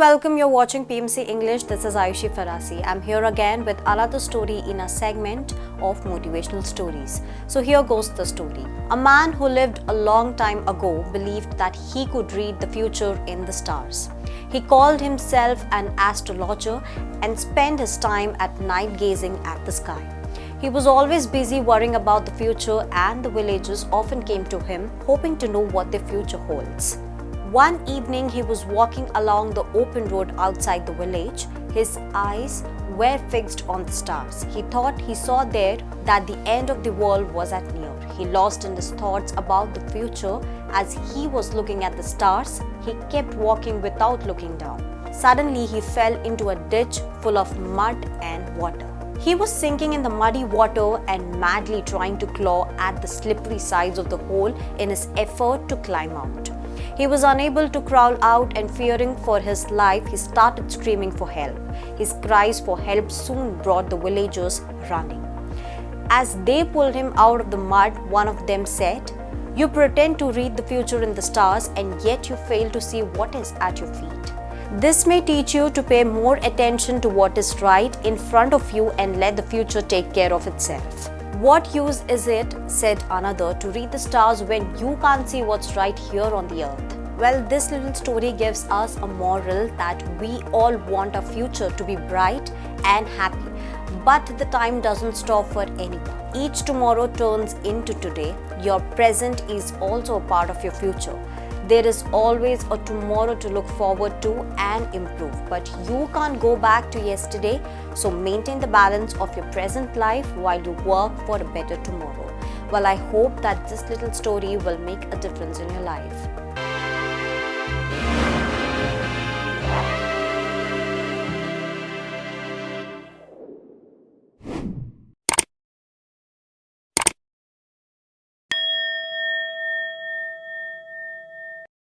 welcome. You're watching PMC English. This is Ayushi Pharasi. I'm here again with another story in a segment of Motivational Stories. So here goes the story. A man who lived a long time ago believed that he could read the future in the stars. He called himself an astrologer and spent his time at night gazing at the sky. He was always busy worrying about the future, and the villagers often came to him hoping to know what their future holds. One evening, he was walking along the open road outside the village. His eyes were fixed on the stars. He thought he saw there that the end of the world was at near. He lost in his thoughts about the future. As he was looking at the stars, he kept walking without looking down. Suddenly, he fell into a ditch full of mud and water. He was sinking in the muddy water and madly trying to claw at the slippery sides of the hole in his effort to climb out. He was unable to crawl out, and fearing for his life, he started screaming for help. His cries for help soon brought the villagers running. As they pulled him out of the mud, one of them said, "You pretend to read the future in the stars, and yet you fail to see what is at your feet. This may teach you to pay more attention to what is right in front of you and let the future take care of itself." "What use is it," said another, "to read the stars when you can't see what's right here on the earth?" Well, this little story gives us a moral that we all want our future to be bright and happy. But the time doesn't stop for anyone. Each tomorrow turns into today. Your present is also a part of your future. There is always a tomorrow to look forward to and improve, but you can't go back to yesterday, so maintain the balance of your present life while you work for a better tomorrow. Well, I hope that this little story will make a difference in your life.